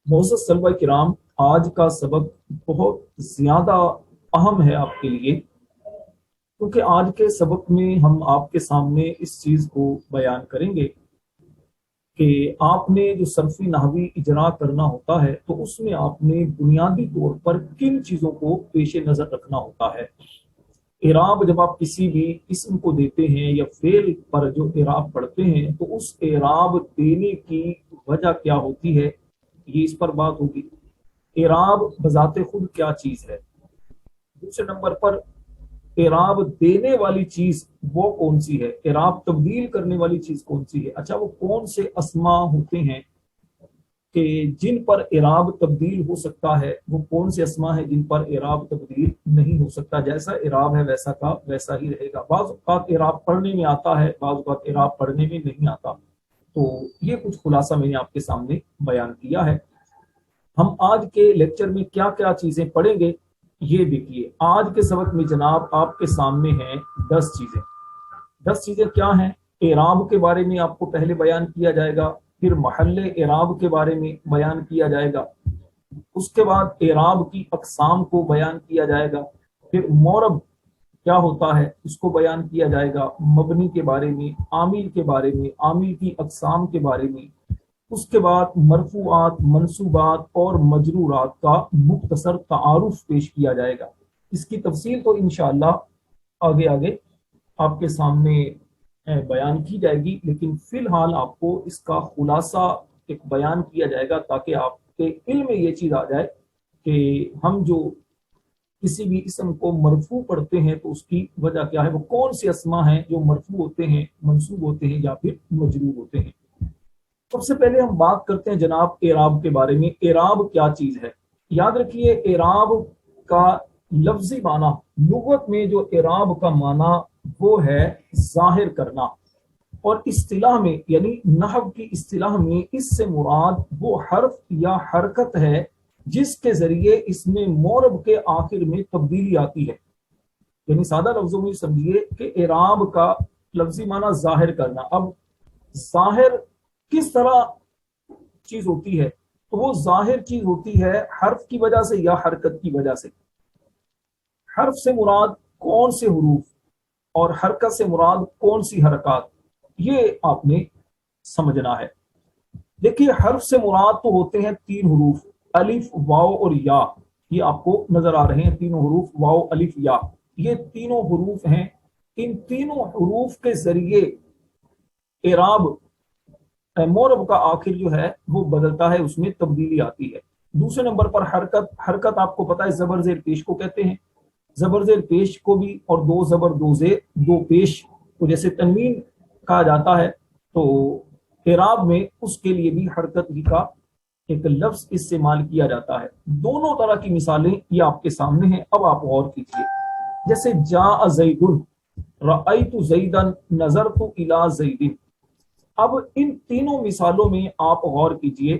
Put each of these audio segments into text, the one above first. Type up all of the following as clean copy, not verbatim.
मोअज़्ज़ज़ तलबा किराम, आज का सबक बहुत ज़्यादा अहम है आपके लिए, क्योंकि आज के सबक में हम आपके सामने इस चीज़ को बयान करेंगे कि आपने जो सरफी नहवी इजरा करना होता है तो उसमें आपने बुनियादी तौर पर किन चीज़ों को पेश नज़र रखना होता है। इराब जब आप किसी भी इसम को देते हैं या फेल पर जो इराब पढ़ते हैं तो उस इराब देने की वजह क्या होती है, ये इस पर बात होगी। इराब बजाते खुद क्या चीज़ है। दूसरे नंबर पर इराब देने वाली चीज वो कौन सी है, इराब तब्दील करने वाली चीज कौन सी है। अच्छा, वो कौन से अस्मा होते हैं कि जिन पर इराब तब्दील हो सकता है, वो कौन से अस्मा है जिन पर इराब तब्दील नहीं हो सकता। जैसा इराब है वैसा का वैसा ही रहेगा। बाज़ औक़ात इराब पढ़ने में आता है, बाज़ औक़ात इराब पढ़ने में नहीं आता। तो ये कुछ खुलासा मैंने आपके सामने बयान किया है। हम आज के लेक्चर में क्या क्या चीजें पढ़ेंगे, ये देखिए। आज के सबक में जनाब आपके सामने हैं 10 चीजें। 10 चीजें क्या हैं? एराब के बारे में आपको पहले बयान किया जाएगा, फिर महल्ले एराब के बारे में बयान किया जाएगा, उसके बाद एराब की अकसाम को बयान किया जाएगा, फिर मोरब क्या होता है उसको बयान किया जाएगा, मबनी के बारे में, आमिल के बारे में, आमिल की अकसाम के बारे में, उसके बाद मरफूआत, मंसूबात और मजरूरात का मुख्तसर तारुफ पेश किया जाएगा। इसकी तफसील तो इंशाअल्लाह आगे आगे आपके सामने बयान की जाएगी, लेकिन फिलहाल आपको इसका खुलासा एक बयान किया जाएगा ताकि आपके इल्म में ये चीज़ आ जाए कि हम जो किसी भी इसम को मरफू पढ़ते हैं तो उसकी वजह क्या है, वो कौन से अस्मा हैं जो मरफू होते हैं, मंसूब होते हैं या फिर मजरूर होते हैं। सबसे पहले हम बात करते हैं जनाब एराब के बारे में। एराब क्या चीज है? याद रखिए, एराब का लफ्जी माना, लुगत में जो एराब का माना वो है जाहिर करना, और इस्तिलाह में यानी नहव की इस्तिलाह में इससे मुराद वो हर्फ या हरकत है जिसके जरिए इसमें मोरब के आखिर में तब्दीली आती है। यानी सादा लफ्जों में समझिए कि एराब का लफ्जी माना जाहिर करना। अब जाहिर किस तरह चीज होती है? तो वो जाहिर चीज होती है हर्फ की वजह से या हरकत की वजह से। हर्फ से मुराद कौन से हुरूफ और हरकत से मुराद कौन सी हरकत, ये आपने समझना है। देखिए, हर्फ से मुराद तो होते हैं 3 हुरूफ, अलिफ, वाव और या। ये आपको नजर आ रहे हैं तीनों हुरूफ, वाव, अलिफ, या। ये तीनों हुरूफ हैं। इन तीनों हुरूफ के जरिए एराब मोरब का आखिर जो है वो बदलता है, उसमें तब्दीली आती है। दूसरे नंबर पर हरकत। हरकत आपको पता है जबर जेर पेश को कहते हैं। जबर जेर पेश को भी, और 2 जबर 2 जेर 2 पेश को जैसे तनवीन कहा जाता है, तो एराब में उसके लिए भी हरकत ही का एक लफ्ज इस्तेमाल किया जाता है। दोनों तरह की मिसालें ये आपके सामने हैं। अब आप गौर कीजिए, जैसे जा ज़ैदुन, रअयतु ज़ैदन, नज़रतु इला ज़ैदिन। अब इन तीनों मिसालों में आप गौर कीजिए।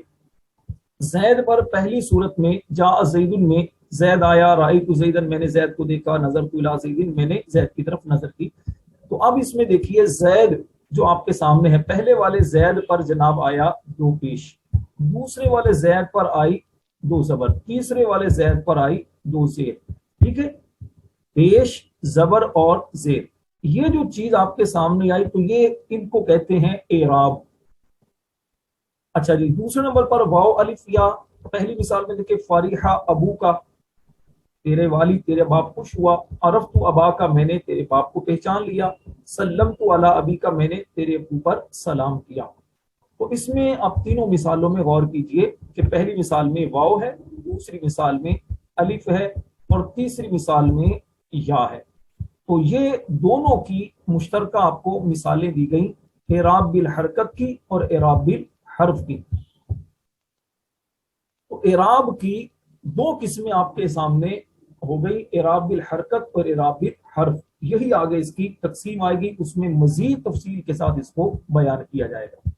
जैद पर पहली सूरत में जा ज़ैदुन में जैद आया, राइतु ज़ैदन, मैंने जैद को देखा, नज़रतु इला ज़ैदिन, मैंने जैद की तरफ नजर की। तो अब इसमें देखिए, जैद जो आपके सामने है, पहले वाले जैद पर जनाब आया 2 पेश, दूसरे वाले जैद पर आई 2 जबर, तीसरे वाले जैद पर आई 2 जेर। ठीक है, पेश, जबर और जेर, ये जो चीज आपके सामने आई तो ये इनको कहते हैं एराब। अच्छा जी, दूसरे नंबर पर वाव, अलिफ, या। पहली मिसाल में देखिए, फारिहा अबू का, तेरे वाली तेरे बाप खुश हुआ। अरफ तू अबा का, मैंने तेरे बाप को पहचान लिया। सल्लम तू अला अबी का, मैंने तेरे अबू पर सलाम किया। तो इसमें आप तीनों मिसालों में गौर कीजिए कि पहली मिसाल में वाव है, दूसरी मिसाल में अलिफ है, और तीसरी मिसाल में या है। तो ये दोनों की मुश्तरका आपको मिसालें दी गई, एराब बिल हरकत की और एराब बिल हर्फ की। तो एराब की 2 किस्में आपके सामने हो गई, एराब बिल हरकत और एराब बिल हर्फ। यही आगे इसकी तकसीम आएगी, उसमें मजीद तफसील के साथ इसको बयान किया जाएगा।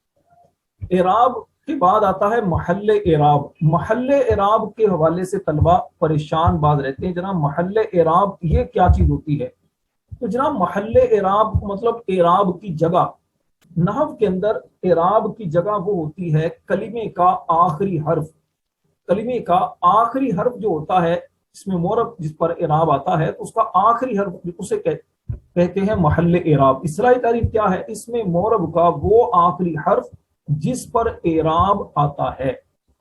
एराब के बाद आता है महल्ले एराब। महल्ले एराब के हवाले से तलबा परेशान बाज रहते हैं, जनाब महल्ले एराब ये क्या चीज होती है? तो जनाब महल्ले एराब मतलब एराब की जगह। नहव के अंदर एराब की जगह वो होती है कलिमे का आखिरी हर्फ। कलिमे का आखिरी हर्फ जो होता है, इसमें मोरब जिस पर एराब आता है, तो उसका आखिरी हर्फ उसे कहते हैं महल्ले एराब। इसराई तारीफ क्या है? इसमें मोरब का वो आखिरी हर्फ जिस पर एराब आता है।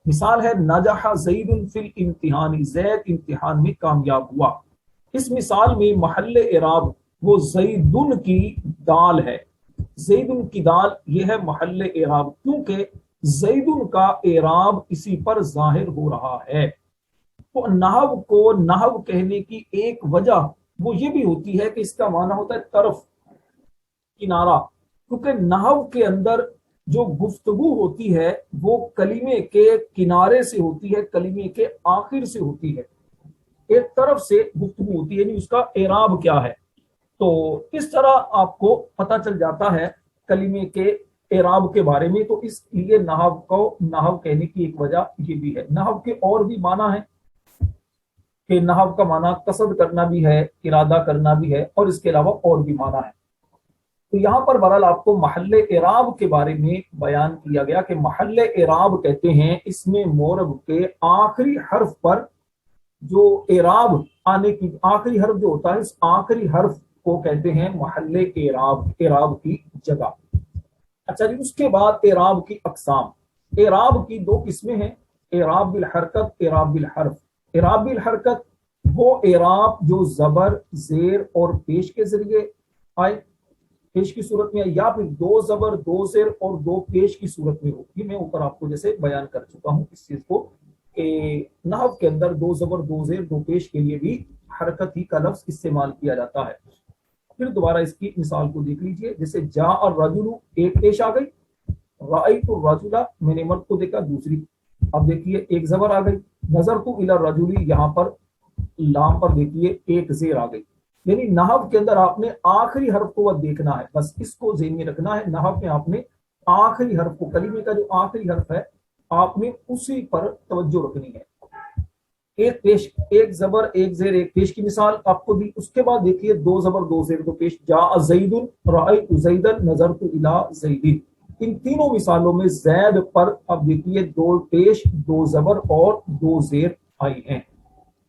मिसाल है नजह ज़ैदुन फिल इम्तिहानी, ज़ैद इम्तिहान में कामयाब हुआ। इस मिसाल में महल्ले एराब वो ज़ैदुन की दाल है, ज़ैदुन की दाल ये है महल्ले एराब, क्योंकि ज़ैदुन का एराब इसी पर जाहिर हो रहा है। तो नहव को नहव कहने की एक वजह वो ये भी होती है कि इसका माना होता है तरफ, किनारा, क्योंकि नहव के अंदर जो गुफ्तगू होती है वो कलीमे के किनारे से होती है, कलीमे के आखिर से होती है, एक तरफ से गुफ्तगू होती है, यानी उसका एराब क्या है। तो इस तरह आपको पता चल जाता है कलीमे के एराब के बारे में। तो इसलिए नहव को नहव कहने की एक वजह ये भी है। नहव के और भी माना है कि नहव का माना कसद करना भी है, इरादा करना भी है, और इसके अलावा और भी माना है। तो यहाँ पर बहरहाल आपको महल्ले एराब के बारे में बयान किया गया कि महल्ले एराब कहते हैं इसमें मोरब के आखिरी हर्फ पर जो एराब आने की, आखिरी हर्फ जो होता है, इस आखिरी हर्फ को कहते हैं महल्ले एराब, एराब की जगह। अच्छा जी, उसके बाद एराब की अकसाम। एराब की दो किस्में हैं, एराब बिल हरकत, एराब बिल हर्फ। एराब बिल हरकत वो एराब जो जबर, जेर और पेश के जरिए आए, पेश की सूरत में, या फिर दो जबर, दो जेर और दो पेश की सूरत में हो। ये मैं ऊपर आपको जैसे बयान कर चुका हूं इस चीज को, नहव के अंदर दो जबर, दो जेर, दो पेश के लिए भी हरकत ही का लफ्ज इस्तेमाल किया जाता है। फिर दोबारा इसकी मिसाल को देख लीजिए, जैसे जा और रजुलु, एक पेश आ गई, राइतु रजुला, मैंने मर्द को देखा, दूसरी। अब देखिए एक जबर आ गई, नजर तू इला रजुली, यहाँ पर लाम पर देखिए एक जेर आ गई। यानी नहव के अंदर आपने आखिरी हर्फ को वह देखना है, बस इसको ज़हन में रखना है। नहव में आपने आखिरी हर्फ को, कलीमे का जो आखिरी हर्फ है, आपने उसी पर तवज्जो रखनी है। एक पेश, एक जबर, एक जेर, एक पेश की मिसाल आपको दी। उसके बाद देखिए दो जबर, दो जेर, दो पेश, जा ज़ैदुन, राइतु ज़ैदन, नज़रतु इला ज़ैदिन। इन तीनों मिसालों में जैद पर अब देखिए दो पेश, दो जबर और दो जेर आई हैं।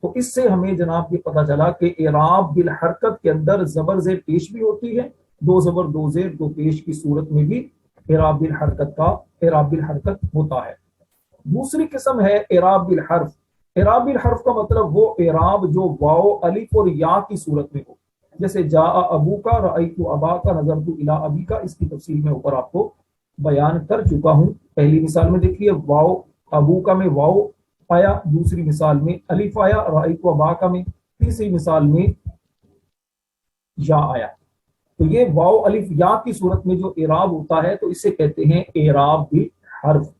तो इससे हमें जनाब ये पता चला कि एराब बिल हरकत के अंदर जबर जेर पेश भी होती है, दो जबर, दो जेर, दो पेश की सूरत में भी एराब बिल हरकत का एराब बिल हरकत होता है। दूसरी किस्म है एराब बिल हर्फ। एराब बिल हर्फ का मतलब वो एराब जो वाओ, अलिफ और या की सूरत में हो, जैसे जा अबू का, राइतु अबा का, नजरतु इला अबी का। इसकी तफसील में ऊपर आपको बयान कर चुका हूं। पहली मिसाल में देखिए वाओ, अबू का में वाओ आया, दूसरी मिसाल में अलिफ आया, राइतु अबा का में, तीसरी मिसाल में या आया। तो ये वाओ, अलिफ, या की सूरत में जो एराब होता है, तो इसे कहते हैं एराब बिल हर्फ।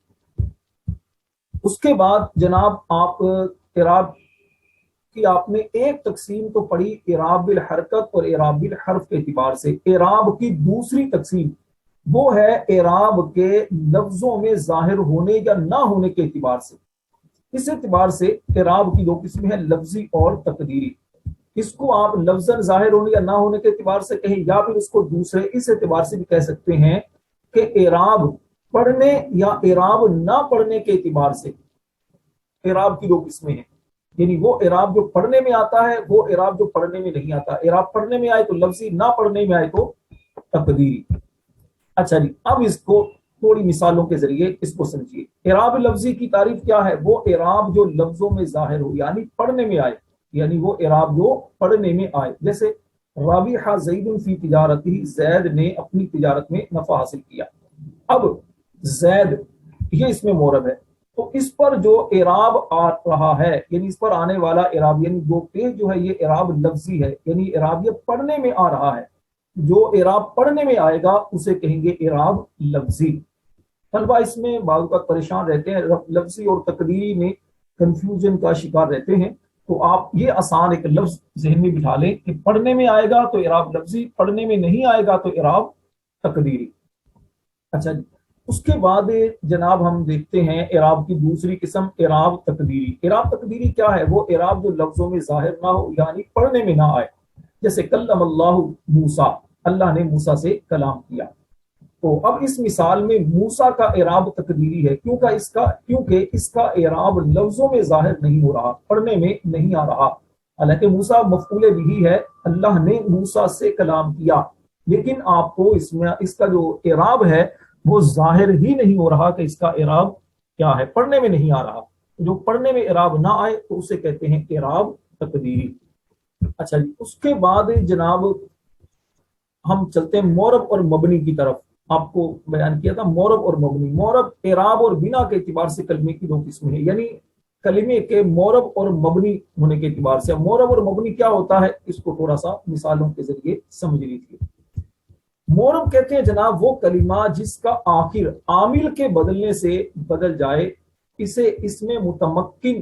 उसके बाद जनाब आप एराब की आपने एक तकसीम तो पढ़ी एराब बिल हरकत और एराब बिल हर्फ के एतबार से। एराब की दूसरी तकसीम वो है एराब के लफ्जों में जाहिर होने या ना होने के एतबार से। इस एतबार से एराब की दो किस्में हैं, लफ्जी और तकदीरी। इसको आप लफ्जन जाहिर होने या ना होने के एतबार से कहें, या फिर इसको दूसरे इस एतबार से भी कह सकते हैं कि एराब पढ़ने या एराब ना पढ़ने के एतबार से। एराब की दो किस्में हैं, यानी वो एराब जो पढ़ने में आता है, वो एराब जो पढ़ने में नहीं आता। एराब पढ़ने में आए तो लफ्जी, ना पढ़ने में आए तो तकदीरी। अच्छा जी, अब इसको थोड़ी मिसालों के जरिए इसको समझिए। एराब लफ्जी की तारीफ क्या है? वो एराब जो लफ्जों में जाहिर हो, यानी पढ़ने में आए, यानी वो एराब जो पढ़ने में आए। जैसे राबिहा ज़ैदुन फी तिजारती, जैद ने अपनी तिजारत में नफा हासिल किया। अब जैद ये इसमें मोरब है, तो इस पर जो एराब आ रहा है, यानी इस पर आने वाला एराब, यानी दो पेज जो है, ये एराब लफ्जी है, यानी एराब ये पढ़ने में आ रहा है। जो एराब पढ़ने में आएगा उसे कहेंगे एराब लफ्जी। तलबा इसमें बाज़ वक़्त परेशान रहते हैं, लफ्जी और तकदीरी में कंफ्यूजन का शिकार रहते हैं। तो आप ये आसान एक लफ्ज ज़हन में बिठा लें कि पढ़ने में आएगा तो एराब लफ्जी, पढ़ने में नहीं आएगा तो एराब तकदीरी। अच्छा जी, उसके बाद जनाब हम देखते हैं एराब की दूसरी किस्म, एराब तकदीरी। एराब तकदीरी क्या है? वो एराब जो लफ्जों में जाहिर ना हो, यानी पढ़ने में ना आए। जैसे कल्लम अल्लाहु मूसा, अल्लाह ने मूसा से कलाम किया। تو اب اس مثال میں موسیٰ کا اعراب تقدیری ہے، کیونکہ اس کا اعراب لفظوں میں ظاہر نہیں ہو رہا، پڑھنے میں نہیں آ رہا۔ حالانکہ موسیٰ مفعول بھی ہے، اللہ نے موسیٰ سے کلام کیا، لیکن آپ کو اس کا جو اعراب ہے وہ ظاہر ہی نہیں ہو رہا کہ اس کا اعراب کیا ہے، پڑھنے میں نہیں آ رہا۔ جو پڑھنے میں اعراب نہ آئے تو اسے کہتے ہیں اعراب تقدیری۔ اچھا جی، اس کے بعد جناب ہم چلتے ہیں مورب اور مبنی کی طرف۔ آپ کو بیان کیا تھا مورب اور مبنی۔ مورب اعراب اور بنا کے اعتبار سے کلمے کی دو قسمیں ہیں، یعنی کلمے کے مورب اور مبنی ہونے کے اعتبار سے۔ مورب اور مبنی کیا ہوتا ہے، اس کو تھوڑا سا مثالوں کے ذریعے سمجھ لیجیے۔ مورب کہتے ہیں جناب وہ کلمہ جس کا آخر عامل کے بدلنے سے بدل جائے، اسے اسم متمکن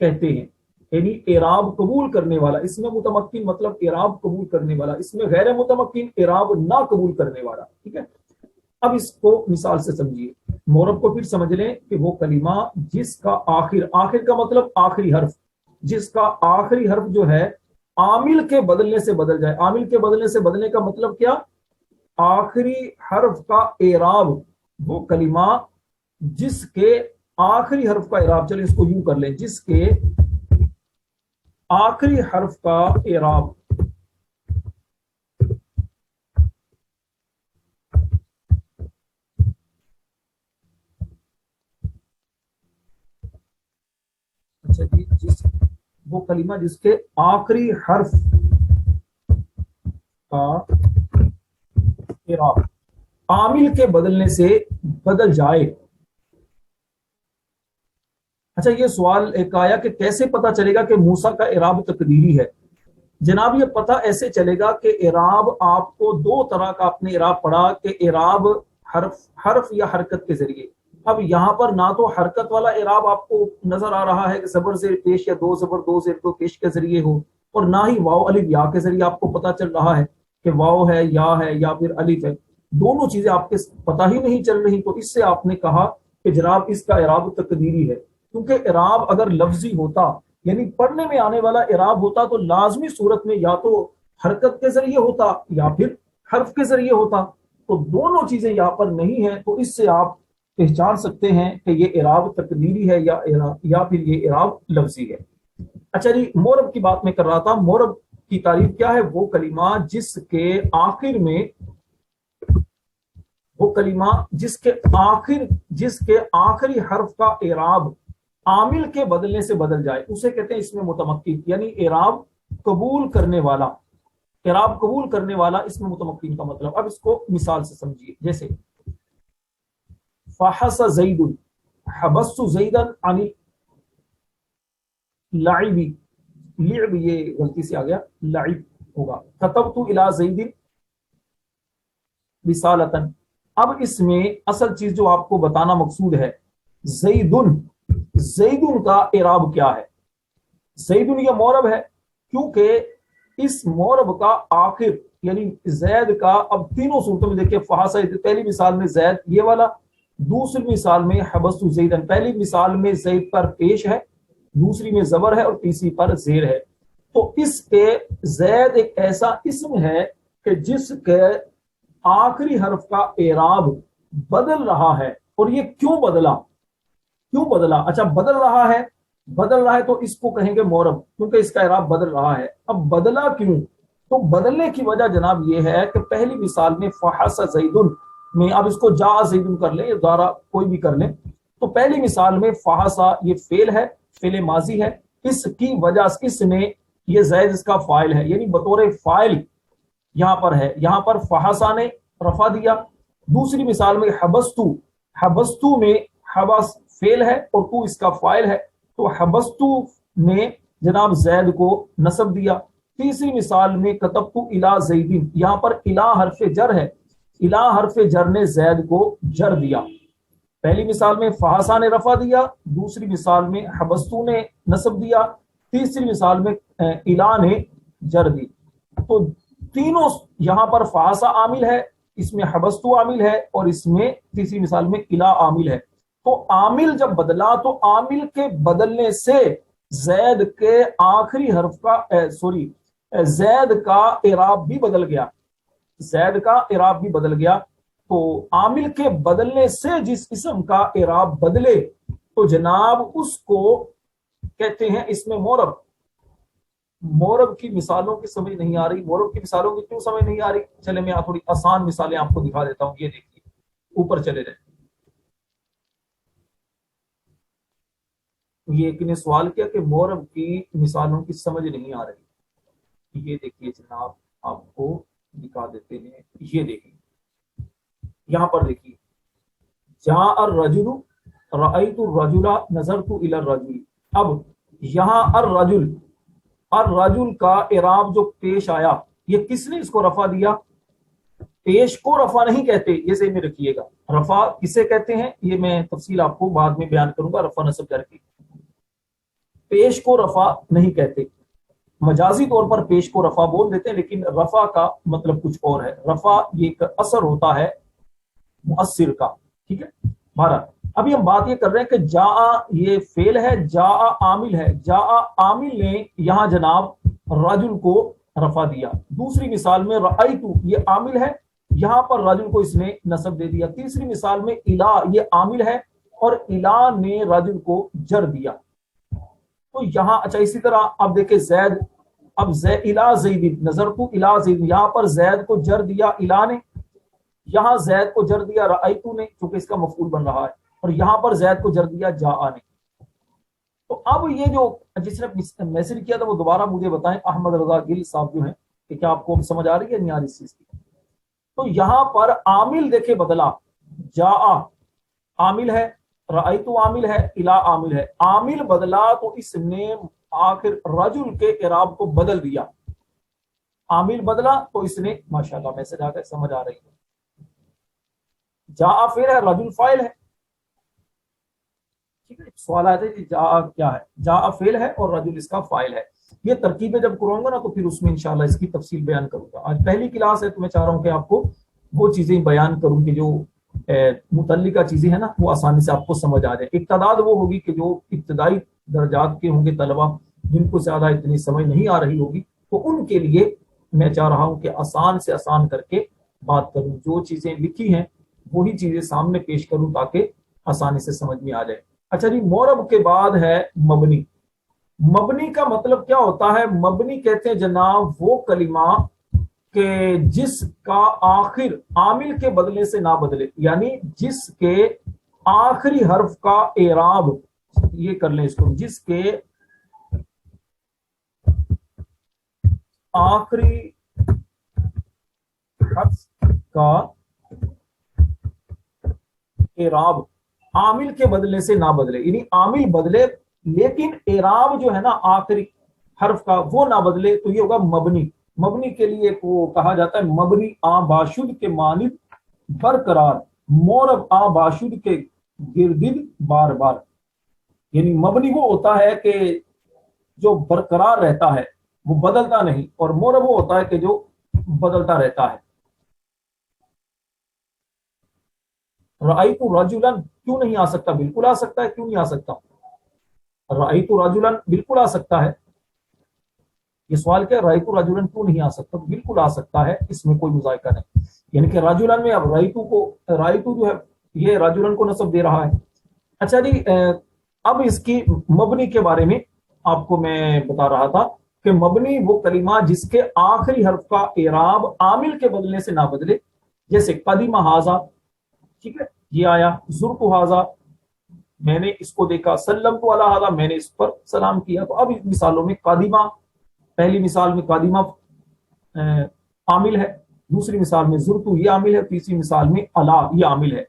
کہتے ہیں، یعنی اعراب قبول کرنے والا۔ اسم متمکن مطلب اعراب قبول کرنے والا، اس میں غیر متمکن اعراب نہ قبول کرنے والا۔ ٹھیک ہے، اب اس کو مثال سے سمجھیے۔ مورب کو پھر سمجھ لیں کہ وہ کلمہ جس کا آخر کا مطلب آخری حرف، جس کا آخری حرف جو ہے عامل کے بدلنے سے بدل جائے۔ عامل کے بدلنے سے بدلنے کا مطلب کیا، آخری حرف کا اعراب، وہ کلمہ جس کے آخری حرف کا اعراب، چلیں اس کو یوں کر لیں، جس کے آخری حرف کا اعراب اچھا جی، وہ کلمہ جس کے آخری حرف کا اعراب عامل کے بدلنے سے بدل جائے۔ اچھا، یہ سوال ایک آیا کہ کیسے پتا چلے گا کہ موسیٰ کا اعراب تقدیری ہے؟ جناب یہ پتہ ایسے چلے گا کہ اعراب آپ کو دو طرح کا اپنے اعراب پڑھا، کہ اعراب حرف یا حرکت کے ذریعے۔ اب یہاں پر نہ تو حرکت والا اعراب آپ کو نظر آ رہا ہے کہ زبر زیر پیش یا دو زبر دو زیر دو پیش کے ذریعے ہو، اور نہ ہی واو الف یا کے ذریعے آپ کو پتہ چل رہا ہے کہ واو ہے یا پھر الف ہے۔ دونوں چیزیں آپ کے پتہ ہی نہیں چل رہی، تو اس سے آپ نے کہا کہ جناب اس کا اعراب تقدیری ہے۔ کیونکہ اعراب اگر لفظی ہوتا، یعنی پڑھنے میں آنے والا اعراب ہوتا، تو لازمی صورت میں یا تو حرکت کے ذریعے ہوتا یا پھر حرف کے ذریعے ہوتا، تو دونوں چیزیں یہاں پر نہیں ہیں، تو اس سے آپ پہچان سکتے ہیں کہ یہ اعراب تقدیری ہے یا پھر یہ اعراب لفظی ہے۔ اچھا جی، مورب کی بات میں کر رہا تھا۔ مورب کی تعریف کیا ہے، وہ کلمہ جس کے آخری حرف کا اعراب عامل کے بدلنے سے بدل جائے، اسے کہتے ہیں اسم متمکن، یعنی اعراب قبول کرنے والا۔ اعراب قبول کرنے والا اسم متمکن کا مطلب۔ اب اس کو مثال سے سمجھیے، جیسے فحس زید، حبست زیدا عن لعب، لعب یہ غلطی سے آ گیا، لعب ہوگا۔ كتبت الى زید رسالۃ۔ اب اس میں اصل چیز جو آپ کو بتانا مقصود ہے، زیدن کا اعراب کیا ہے۔ زیدن یہ مورب ہے، کیونکہ اس مورب کا آخر یعنی زید کا، اب تینوں صورتوں میں دیکھیں، فحاسہ پہلی مثال میں زید یہ والا، دوسری مثال میں حبست زیدن، پہلی مثال میں زید پر پیش ہے، دوسری میں زبر ہے، اور تیسری پر زیر ہے۔ تو اس کے زید ایک ایسا اسم ہے کہ جس کے آخری حرف کا اعراب بدل رہا ہے، اور یہ کیوں بدلا؟ اچھا، بدل رہا ہے تو اس کو کہیں گے مورب، کیونکہ اس کا اعراب بدل رہا ہے۔ اب بدلا کیوں؟ تو بدلنے کی وجہ جناب یہ ہے کہ پہلی مثال میں فحس زیدن میں، اب اس کو جا زیدن کر لیں یا دوبارہ کوئی بھی کر لیں، تو پہلی مثال میں فحسا یہ فعل ہے، فعل ماضی ہے، اس کی وجہ سے اس میں یہ زید اس کا فاعل ہے، یعنی بطور فاعل یہاں پر ہے، یہاں پر فحسا نے رفع دیا۔ دوسری مثال میں حبستو میں حبس فعل ہے اور تو اس کا فاعل ہے، تو حبستو نے جناب زید کو نصب دیا۔ تیسری مثال میں کتبت الی زیدین، یہاں پر الی حرف جر ہے، الی حرف جر نے زید کو جر دیا۔ پہلی مثال میں فحسا نے رفع دیا، دوسری مثال میں حبستو نے نصب دیا، تیسری مثال میں الی نے جر دی۔ تو تینوں یہاں پر فحسا عامل ہے، اس میں حبستو عامل ہے، اور اس میں تیسری مثال میں الی عامل ہے۔ تو عامل جب بدلا تو عامل کے بدلنے سے زید کے آخری حرف کا زید کا اعراب بھی بدل گیا، तो आमिल के बदलने से जिस इसम का इराब बदले तो जनाब उसको कहते हैं इसमें मोरब। मोरब की मिसालों की समझ नहीं आ रही, मोरब की मिसालों की क्यों समझ नहीं आ रही? चले मैं थोड़ी आसान मिसालें आपको दिखा देता हूं। ये देखिए, ऊपर चले जाए। ये एक ने सवाल किया कि मोरब की मिसालों की समझ नहीं आ रही। ये देखिए जनाब, आपको दिखा देते हैं। ये देखिए, यहां पर देखिए, जा अर रजुलु रअयतु रजुला नजरतु इला रजुल। अब यहां अर रजुल का इराब जो पेश आया, ये किसने इसको रफा दिया? पेश को रफा नहीं कहते, ये सही में रखिएगा। रफा किसे कहते हैं ये मैं तफसील आपको बाद में बयान करूंगा। रफा नसब जर की, पेश को रफा नहीं कहते। मजाजी तौर पर पेश को रफा बोल देते हैं, लेकिन रफा का मतलब कुछ और है। रफा ये एक असर होता है मुअस्सिर का, ठीक है। बारह, अभी हम बात ये कर रहे हैं कि जा ये फेल है, जा आमिल है। जा आमिल ने यहां जनाब रजुल को रफा दिया। दूसरी मिसाल में रअयतु ये आमिल है, यहां पर रजुल को इसने नसब दे दिया। तीसरी मिसाल में इला ये आमिल है और इला ने रजुल को जर दिया। तो यहां अच्छा, इसी तरह अब देखे जैद, अब इला ज़ैद नजरतु इला ज़ैद, यहां पर जैद को जर दिया इला ने, यहां जैद को जर दिया रअयतु ने, क्योंकि इसका मफूल बन रहा है, और यहां पर जैद को जर दिया जा ने। तो अब ये जो जिसने मैसेज किया था वो दोबारा मुझे बताएं, अहमद रजा गिल साहब जो हैं, कि क्या आपको समझ आ रही है नहीं आ रही इस चीज की? तो यहां पर आमिल देखे बदला, जा आमिल है, रअयतु आमिल है, इला आमिल है। आमिल बदला तो इसने आखिर रजुल के इराब को बदल दिया। आमिल बदला तो इसने, माशाल्लाह मैसेज आ गया, समझ आ रही है। जा फेल है, रजुल फाइल है, ठीक है। सवाल आया था कि जा क्या है, जा फेल है और रजुल इसका फाइल है। ये तरकीबें जब करूंगा ना तो फिर उसमें इंशाल्लाह इसकी तफसील बयान करूंगा। आज पहली क्लास है तो मैं चाह रहा हूं कि आपको वो चीजें बयान करूं कि जो मुतल्लिका चीजें हैं ना वो आसानी से आपको समझ आ जाए। एक तादाद वो होगी कि जो इब्तदाई दर्जात के होंगे तलबा, जिनको ज्यादा इतनी समझ नहीं आ रही होगी, तो उनके लिए मैं चाह रहा हूं कि आसान से आसान करके बात करूं। जो चीजें लिखी हैं वही चीजें सामने पेश करूं ताकि आसानी से समझ में आ जाए। अच्छा जी, मोरब के बाद है मबनी। मबनी का मतलब क्या होता है? मबनी कहते हैं जनाब वो कलिमा कि जिसका आखिर आमिल के बदले से ना बदले, यानी जिसके आखिरी हर्फ का एराब, ये कर लें इसको, जिसके आखिरी हर्फ का एराब आमिल के बदले से ना बदले, यानी आमिल बदले लेकिन एराब जो है ना आखिरी हर्फ का वो ना बदले, तो ये होगा मबनी। मबनी के लिए वो कहा जाता है मबनी आबाशुद के मानिब बरकरार, मोरब आबाशुद के गिरदिद बार बार। यानी मबनी वो होता है कि जो बरकरार रहता है, वो बदलता नहीं, और मोरब वो होता है कि जो बदलता रहता है। रअयतु रजुलन क्यों नहीं आ सकता? बिल्कुल आ सकता है। क्यों नहीं आ सकता? रअयतु रजुलन बिल्कुल आ सकता है। ये सवाल क्या, रअयतु रजुलन क्यों नहीं आ सकता? बिल्कुल आ सकता है, इसमें कोई मुज़ायका नहीं। यानी कि रजुलन में अब रअयतु जो है ये रजुलन को नस्ब दे रहा है। अच्छा जी, अब इसकी मबनी के बारे में आपको मैं बता रहा था कि मबनी वो कलिमा जिसके आखिरी हर्फ का एराब आमिल के बदलने से ना बदले। जैसे कदीमा हाजा, ठीक है, ये आया। जुर्तु हाजा, मैंने इसको देखा। सल्लमतु अला हाजा, मैंने इस पर सलाम किया। तो अब इस मिसालों में कादिमा, पहली मिसाल में कादिमा आमिल है, दूसरी मिसाल में जुर्तु ये आमिल है, तीसरी मिसाल में अला ये आमिल है।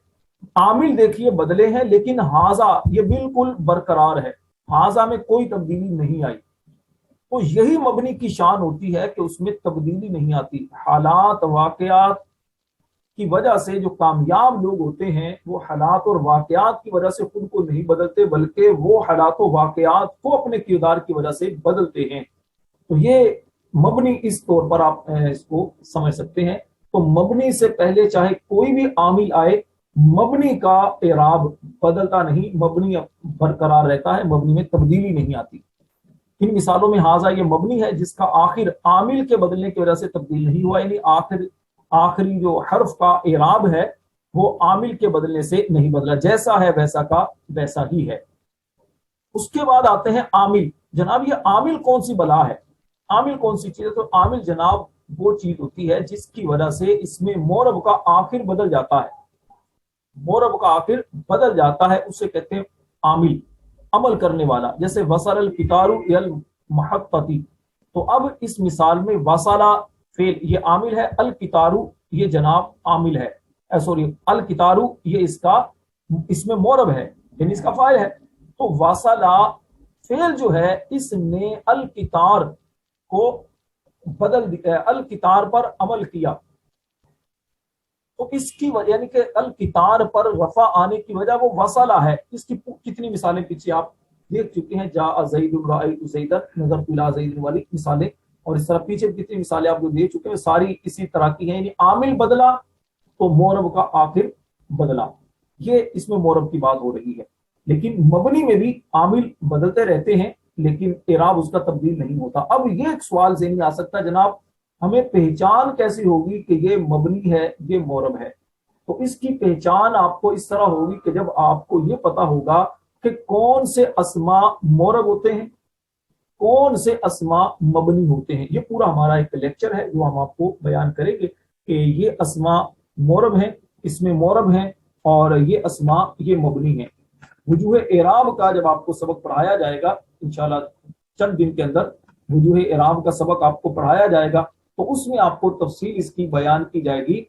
आमिल देखिए बदले हैं, लेकिन हाजा ये बिल्कुल बरकरार है, हाजा में कोई तब्दीली नहीं आई। तो यही मबनी की शान होती है कि उसमें तब्दीली नहीं आती। हालात वाकयात की वजह से जो कामयाब लोग होते हैं वो हालात और वाकयात की वजह से खुद को नहीं बदलते, बल्कि वो हालात और वाकयात को अपने किरदार की वजह से बदलते हैं। तो ये मबनी इस तौर पर आप इसको समझ सकते हैं। तो मबनी से पहले चाहे कोई भी आमिल आए, मबनी का एराब बदलता नहीं, मबनी बरकरार रहता है, मबनी में तब्दीली नहीं आती। इन मिसालों में हाजा ये मबनी है जिसका आखिर आमिल के बदलने की वजह से तब्दील नहीं हुआ, यानी आखिरी जो हर्फ का एराब है وہ आमिल के बदलने से नहीं बदला, जैसा है वैसा का वैसा ही है। उसके बाद आते हैं आमिल। जनाब ये आमिल कौन सी बला है, आमिल कौन सी चीज है? तो आमिल जनाब वो चीज होती है जिसकी वजह से इसमें मोरब का आखिर बदल जाता है, मोरब का आखिर बदल जाता है, उसे कहते हैं आमिल, अमल करने वाला। जैसे वसल अल कितारू अल महत्तती, तो अब इस मिसाल में वसाला फेल ये आमिल है, अल कितारू ये जनाब आमिल है, सॉरी अल कितारू ये इसका इसमें मोरब है यानी इसका फाइल है। तो वसाला फेल जो है इसने अल कितार को बदल दिया, अल कितार पर अमल किया। तो इसकी वजह यानी कि अल कितार पर रफा आने की वजह वो वसाला है। इसकी कितनी मिसालें पीछे आप देख चुके हैं, जा ज़ैदुन राअयतु ज़ैदन, नज़रतु इला ज़ैदिन वाली मिसालें, और इस तरह पीछे कितनी मिसालें आप जो देख चुके हैं सारी इसी तरह की हैं। यानी आमिल बदला तो मोरब का आखिर बदला, ये इसमें मोरब की बात हो रही है। लेकिन मबनी में भी आमिल बदलते रहते हैं लेकिन इराब उसका तब्दील नहीं होता। अब ये एक सवाल ज़हन में आ सकता है, जनाब हमें पहचान कैसी होगी कि ये मबनी है ये मोरब है? तो इसकी पहचान आपको इस तरह होगी कि जब आपको ये पता होगा कि कौन से अस्मा मोरब होते हैं, कौन से अस्मा मबनी होते हैं। ये पूरा हमारा एक लेक्चर है जो हम आपको बयान करेंगे कि ये अस्मा मोरब हैं, इसमें मोरब हैं, और ये अस्मा ये मबनी हैं। वजूह एराब का जब आपको सबक पढ़ाया जाएगा इंशाल्लाह चंद दिन के अंदर, वजूह एराब का सबक आपको पढ़ाया जाएगा, तो उसमें आपको तफसील इसकी बयान की जाएगी,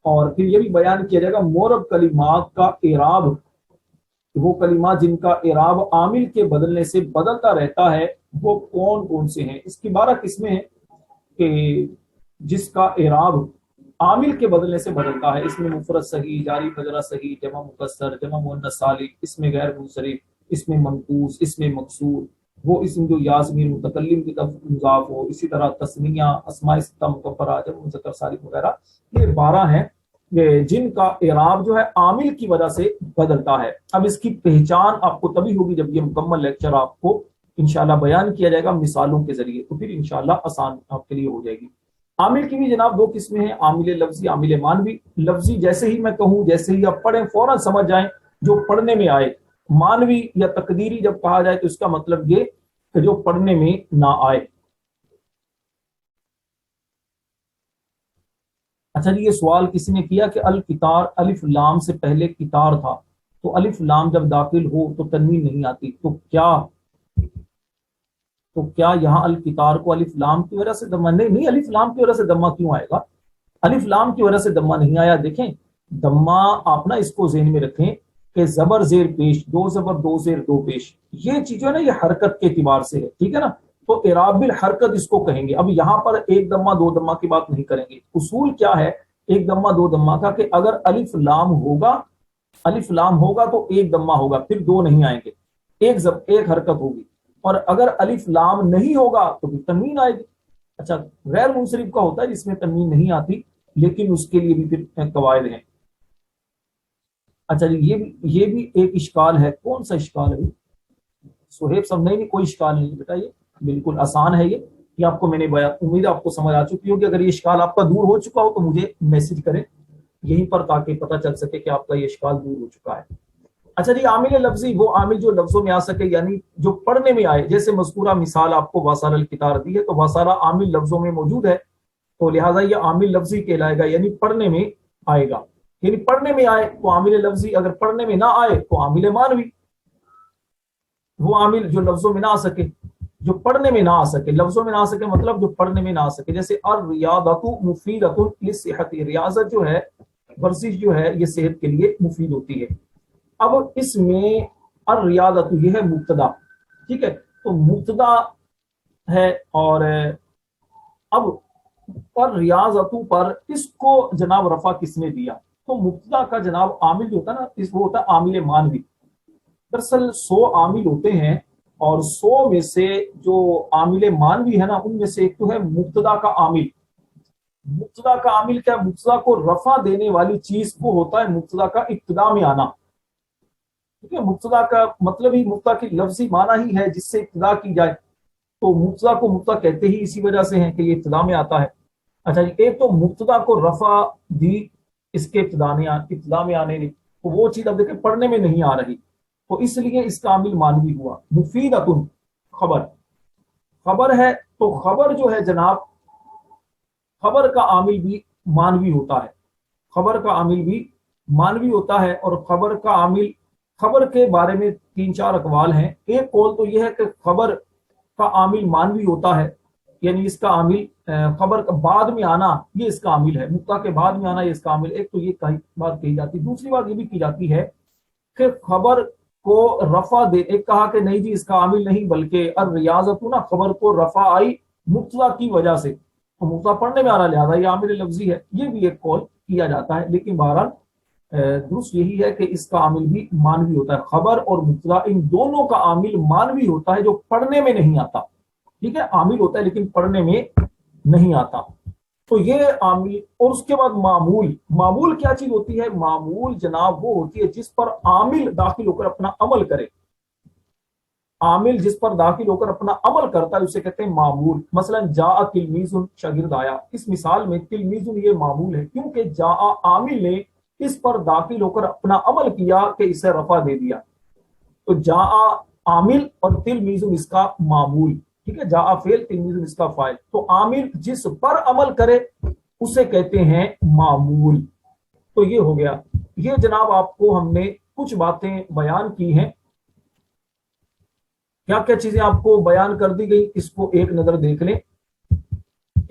और फिर ये भी बयान किया जाएगा मोरब कलिमात का एराब, वो कलिमात जिनका एराब आमिल के बदलने से बदलता रहता है वो कौन कौन से हैं। इसकी 12 किस्में हैं कि जिसका एराब आमिल के बदलने से बदलता है। इसमें मुफरद सही, जारी फजरा सही, जमा मुकस्सर, जमा मुअन्नस सालिम, इसमें गैर मुंसरिफ, इसमें मनकूस, इसमें मकसूर, वो इसमें जो याज़मीर मुतकल्लिम की तरफ मुज़ाफ हो, इसी तरह तस्निया, अस्माए सित्ता मुकब्बरा, जमा मुज़क्कर सालिम वगैरह, ये 12 हैं जिनका इराब जो है आमिल की वजह से बदलता है। अब इसकी पहचान आपको तभी होगी जब ये मुकम्मल लेक्चर आपको इंशाल्लाह बयान किया जाएगा मिसालों के जरिए, तो फिर इंशाल्लाह आसान आपके लिए हो जाएगी। आमिल की भी जनाब 2 किस्में हैं, आमिल लफ्जी, आमिल मानवी। लफ्जी जैसे ही मैं कहूं, जैसे ही आप पढ़ें फौरन समझ जाएं, जो पढ़ने में आए। मानवी या तकदीरी जब कहा जाए तो इसका मतलब ये कि जो पढ़ने में ना आए। अच्छा जी, ये सवाल किसी ने किया कि अल कितार अलिफ लाम से पहले कितार था, तो अलिफ लाम जब दाखिल हो तो तनवीन नहीं आती, तो क्या यहाँ अल कितार को अलिफ लाम की वजह से दम्मा नहीं, अलिफ लाम की वजह से दम्मा क्यों आएगा? अलिफ लाम की वजह से दम्मा नहीं आया। देखें दम्मा आप ना इसको ज़हन में रखें कि जबर जेर पेश, 2 जबर 2 जेर 2 पेश, ये चीज है ना ये हरकत के एतबार से है, ठीक है ना, तो इराबिल हरकत इसको कहेंगे। अब यहाँ पर 1 दम्मा 2 दम्मा की बात नहीं करेंगे। उसूल क्या है 1 दम्मा 2 दम्मा का, कि अगर अलिफ लाम होगा, अलिफ लाम होगा तो 1 दम्मा होगा, फिर 2 नहीं आएंगे, एक हरकत होगी। और अगर अलिफ लाम नहीं होगा तो फिर तनवीन आएगी। अच्छा, गैर मुंसरिफ का होता है जिसमें तनवीन नहीं आती, लेकिन उसके लिए भी फिर कवायद हैं। अच्छा जी, ये भी एक इश्काल है। कौन सा इश्काल है? सुहेब सब नहीं, कोई इश्काल नहीं बेटा, ये बिल्कुल आसान है। ये आपको मैंने उम्मीद आपको समझ आ चुकी होगी। अगर ये इश्काल आपका दूर हो चुका हो तो मुझे मैसेज करें यहीं पर, ताकि पता चल सके कि आपका ये इश्काल दूर हो चुका है। अच्छा जी, आमिल लफ्जी वो आमिल जो लफ्जों में आ सके, यानी जो पढ़ने में आए। जैसे मज़कूरा मिसाल आपको वसाल अल कितार दी है, तो वसाला आमिल लफ्जों में मौजूद है, तो लिहाजा ये आमिल लफ्जी कहलाएगा, यानी पढ़ने में आएगा। यानी पढ़ने में आए तो आमिल लफ्जी, अगर पढ़ने में ना आए तो आमिल मानवी। वो आमिल जो लफ्जों में ना आ सके, जो पढ़ने में ना आ सके, लफ्जों में ना आ सके मतलब जो पढ़ने में ना आ सके। जैसे अर रियादतु मुफीदतुन लिस्सेहत, रियाजत जो है, वर्जिश जो है, ये सेहत के लिए मुफीद होती है। अब इसमें अर रियादतु ये है मुब्तदा, ठीक है, तो मुब्तदा है, और अब पर रियाजतु पर इसको जनाब रफा किसने दिया? तो मुब्तदा का जनाब आमिल जो होता है ना, वो होता है आमिल मानवी। दरअसल 100 आमिल होते हैं, और 100 में से जो आमिल मानवी है ना, उनमें से एक तो है मुब्तदा का आमिल। मुब्तदा का आमिल क्या? मुब्तदा को रफा देने वाली चीज को होता है मुब्तदा का इब्तिदा में आना, ठीक है। मुब्तदा का मतलब ही मुब्तदा की लफ्जी माना ही है जिससे इब्तिदा की जाए, तो मुब्तदा को मुब्तदा कहते ही इसी वजह से है कि ये इब्तिदा में आता है। अच्छा, एक तो मुब्तदा को रफा दी इसके इब्तिदा में आने नहीं, तो वो चीज अब देखें पढ़ने में नहीं आ रही, तो इसलिए इसका आमिल मानवी हुआ। मुफीदतुन खबर, खबर है तो खबर जो है जनाब, खबर का आमिल भी मानवी होता है, खबर का आमिल भी मानवी होता है। और खबर का आमिल, खबर के बारे में तीन चार अकवाल हैं। एक कौल तो यह है कि खबर का आमिल मानवी होता है, यानी इसका आमिल खबर का बाद में आना ये इसका आमिल है, मुक्ता के बाद में आना ये इसका आमिल। एक तो ये बात कही जाती है। दूसरी बात ये भी की जाती है कि खबर को रफा दे, एक कहा कि नहीं जी इसका आमिल नहीं बल्कि अर रियाजतु ना, खबर को रफा आई मुक्ता की वजह से, तो मुक्ता पढ़ने में आ रहा लिहाजा ये आमिल लफ्जी है, ये भी एक कौल किया जाता है। लेकिन बहरहाल दुरुस्त यही है कि इसका आमिल भी मानवी होता है। खबर और मुब्तदा इन दोनों का आमिल मानवी होता है, जो पढ़ने में नहीं आता। ठीक है, आमिल होता है लेकिन पढ़ने में नहीं आता। तो ये आमिल। और उसके बाद मामूल, मामूल क्या चीज होती है? मामूल जनाब वो होती है जिस पर आमिल दाखिल होकर अपना अमल करे, आमिल जिस पर दाखिल होकर अपना अमल करता है उसे कहते हैं मामूल। मसलन जा तिलमीजुन, शागिर्द आया, इस मिसाल में तिलमीजुन ये मामूल है, क्योंकि जा आमिल ने इस पर दाखिल होकर अपना अमल किया कि इसे रफा दे दिया। तो जा आमिल और तिलमीजुन इसका मामूल। ठीक है, जा फेल, तिलमीजुन इसका फाइल। तो आमिल जिस पर अमल करे उसे कहते हैं मामूल। तो ये हो गया। ये जनाब आपको हमने कुछ बातें बयान की हैं। क्या क्या चीजें आपको बयान कर दी गई, इसको एक नजर देख लें।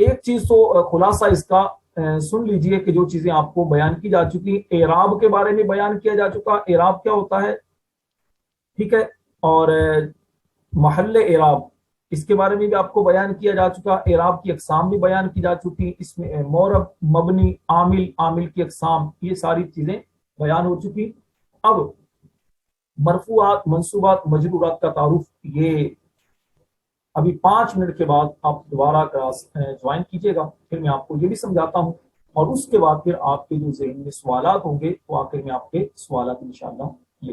एक चीज तो खुलासा इसका सुन लीजिए कि जो चीजें आपको बयान की जा चुकी, एराब के बारे में बयान किया जा चुका, एराब क्या होता है। ठीक है, और महल्ले एराब, इसके बारे में भी आपको बयान किया जा चुका। एराब की अकसाम भी बयान की जा चुकी, इसमें मोरब, मबनी, आमिल, आमिल की अकसाम, ये सारी चीजें बयान हो चुकी। अब मरफूआत, मंसूबात, मजरूरात का तारुफ, ये अभी 5 मिनट के बाद आप दोबारा क्लास ज्वाइन कीजिएगा, फिर मैं आपको ये भी समझाता हूँ। और उसके बाद फिर आपके जो ज़हन में सवालात होंगे तो आखिर में आपके सवालात इंशाअल्लाह ले